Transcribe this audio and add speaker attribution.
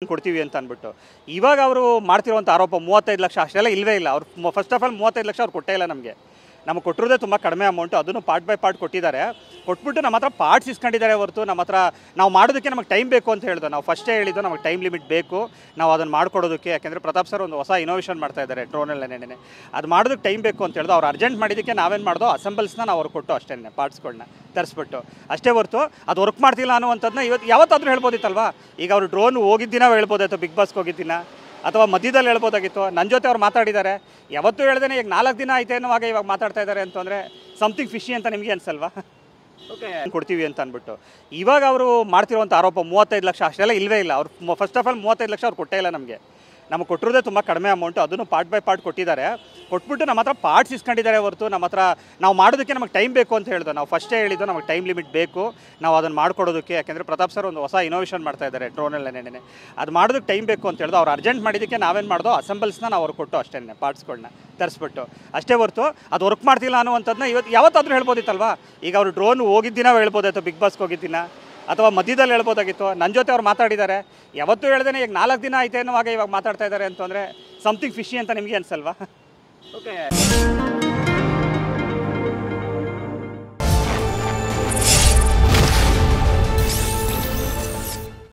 Speaker 1: ಕೊಡ್ತೀವಿ ಅಂತ ಅಂದ್ಬಿಟ್ಟು ಇವಾಗ ಅವರು ಮಾಡ್ತಿರುವಂಥ ಆರೋಪ 35 ಲಕ್ಷ ಅಷ್ಟೆಲ್ಲ ಇಲ್ಲವೇ ಇಲ್ಲ. ಅವ್ರು ಫಸ್ಟ್ ಆಫ್ ಆಲ್ 35 ಲಕ್ಷ ಅವ್ರು ಕೊಟ್ಟೇ ಇಲ್ಲ. ನಮಗೆ ಕೊಟ್ಟಿರೋದೇ ತುಂಬ ಕಡಿಮೆ ಅಮೌಂಟು, ಅದನ್ನು ಪಾರ್ಟ್ ಬೈ ಪಾರ್ಟ್ ಕೊಟ್ಟಿದ್ದಾರೆ. ಕೊಟ್ಬಿಟ್ಟು ನಮ್ಮ ಹತ್ರ ಪಾರ್ಟ್ಸ್ ಇಸ್ಕೊಂಡಿದ್ದಾರೆ ಹೊರತು ನಮ್ಮ ಹತ್ರ ನಾವು ಮಾಡೋದಕ್ಕೆ ನಮಗೆ ಟೈಮ್ ಬೇಕು ಅಂತ ಹೇಳಿದ್ರು. ನಾವು ಫಸ್ಟೇ ಹೇಳಿದ್ದು ನಮಗೆ ಟೈಮ್ ಲಿಮಿಟ್ ಬೇಕು ನಾವು ಅದನ್ನು ಮಾಡ್ಕೊಡೋದಕ್ಕೆ. ಯಾಕೆಂದರೆ ಪ್ರತಾಪ್ ಸರ್ ಒಂದು ಹೊಸ ಇನೋವೇಷನ್ ಮಾಡ್ತಾ ಇದ್ದಾರೆ ಡ್ರೋನಲ್ಲೇ. ಅದು ಮಾಡೋದಕ್ಕೆ ಟೈಮ್ ಬೇಕು ಅಂತ ಹೇಳಿದ್ರು. ಅವ್ರು ಅರ್ಜೆಂಟ್ ಮಾಡಿದ್ದಕ್ಕೆ ನಾವೇನು ಮಾಡ್ದೋ ಅಸೆಂಬಲ್ಸ್ನ ನಾವು ಅವ್ರು ಕೊಟ್ಟು ಅಷ್ಟೇ, ಪಾರ್ಟ್ಸ್ಗಳನ್ನ ತರಿಸ್ಬಿಟ್ಟು ಅಷ್ಟೇ ಹೊರತು ಅದು ವರ್ಕ್ ಮಾಡ್ತಿಲ್ಲ ಅನ್ನುವಂಥದ್ದನ್ನ ಯಾವತ್ತಾದರೂ ಹೇಳ್ಬೋದಿತ್ತಲ್ವಾ. ಈಗ ಅವರು ಡ್ರೋನ್ ಹೋಗಿದ್ದಿನ ಹೇಳ್ಬೋದಾಯ್ತು, ಬಿಗ್ ಬಾಸ್ಗೆ ಹೋಗಿದ್ದಿನ ಅಥವಾ ಮಧ್ಯದಲ್ಲಿ ಹೇಳ್ಬೋದಾಗಿತ್ತು. ನನ್ನ ಜೊತೆ ಅವ್ರು ಮಾತಾಡಿದ್ದಾರೆ, ಯಾವತ್ತೂ ಹೇಳ್ದೇನೆ ಈಗ 4 ದಿನ ಆಯ್ತು ಅನ್ನೋವಾಗ ಇವಾಗ ಮಾತಾಡ್ತಾ ಇದ್ದಾರೆ ಅಂತಂದರೆ ಸಮಥಿಂಗ್ ಫಿಶಿ ಅಂತ ನಿಮಗೆ ಅನ್ಸಲ್ವಾ? ಓಕೆ ಕೊಡ್ತೀವಿ ಅಂತ ಅಂದ್ಬಿಟ್ಟು ಇವಾಗ ಅವರು ಮಾಡ್ತಿರುವಂಥ ಆರೋಪ 35 ಲಕ್ಷ ಅಷ್ಟೆಲ್ಲ ಇಲ್ಲವೇ ಇಲ್ಲ. ಅವ್ರು ಫಸ್ಟ್ ಆಫ್ ಆಲ್ 35 ಲಕ್ಷ ಅವ್ರು ಕೊಟ್ಟೇ ಇಲ್ಲ. ನಮಗೆ ಕೊಟ್ಟಿರೋದೇ ತುಂಬ ಕಡಿಮೆ ಅಮೌಂಟು, ಅದನ್ನು ಪಾರ್ಟ್ ಬೈ ಪಾರ್ಟ್ ಕೊಟ್ಟಿದ್ದಾರೆ. ಕೊಟ್ಬಿಟ್ಟು ನಮ್ಮ ಹತ್ರ ಪಾರ್ಟ್ಸ್ ಇಸ್ಕೊಂಡಿದ್ದಾರೆ ಹೊರತು ನಮ್ಮ ಹತ್ರ ನಾವು ಮಾಡೋದಕ್ಕೆ ನಮಗೆ ಟೈಮ್ ಬೇಕು ಅಂತ ಹೇಳಿದ್ರು. ನಾವು ಫಸ್ಟೇ ಹೇಳಿದ್ದು ನಮಗೆ ಟೈಮ್ ಲಿಮಿಟ್ ಬೇಕು ನಾವು ಅದನ್ನು ಮಾಡ್ಕೊಡೋದಕ್ಕೆ. ಯಾಕೆಂದರೆ ಪ್ರತಾಪ್ ಸರ್ ಒಂದು ಹೊಸ ಇನೋವೇಷನ್ ಮಾಡ್ತಾ ಇದ್ದಾರೆ ಡ್ರೋನಲ್ಲೇ. ಅದು ಮಾಡೋದಕ್ಕೆ ಟೈಮ್ ಬೇಕು ಅಂತ ಹೇಳಿದ್ರು. ಅವ್ರು ಅರ್ಜೆಂಟ್ ಮಾಡಿದ್ದಕ್ಕೆ ನಾವೇನು ಮಾಡ್ದೋ ಅಸೆಂಬಲ್ಸ್ನ ನಾವು ಅವ್ರು ಕೊಟ್ಟು ಅಷ್ಟೇ, ಪಾರ್ಟ್ಸ್ಗಳನ್ನ ತರಿಸ್ಬಿಟ್ಟು ಅಷ್ಟೇ ಹೊರತು ಅದು ವರ್ಕ್ ಮಾಡ್ತಿಲ್ಲ ಅನ್ನುವಂಥದ್ದನ್ನ ಯಾವತ್ತಾದರೂ ಹೇಳ್ಬೋದಿತ್ತಲ್ವಾ. ಈಗ ಅವರು ಡ್ರೋನ್ ಹೋಗಿದ್ದಿನ ಹೇಳ್ಬೋದಾಯ್ತು, ಬಿಗ್ ಬಾಸ್ಗೆ ಹೋಗಿದ್ದಿನ ಅಥವಾ ಮಧ್ಯದಲ್ಲಿ ಹೇಳ್ಬೋದಾಗಿತ್ತು. ನನ್ನ ಜೊತೆ ಅವ್ರು ಮಾತಾಡಿದ್ದಾರೆ, ಯಾವತ್ತೂ ಹೇಳ್ದೇನೆ ಈಗ 4 ದಿನ ಆಯ್ತು ಅನ್ನೋವಾಗ ಇವಾಗ ಮಾತಾಡ್ತಾ ಇದ್ದಾರೆ ಅಂತಂದರೆ ಸಮಥಿಂಗ್ ಫಿಶಿ ಅಂತ ನಿಮಗೆ ಅನ್ಸಲ್ವಾ? ಓಕೆ.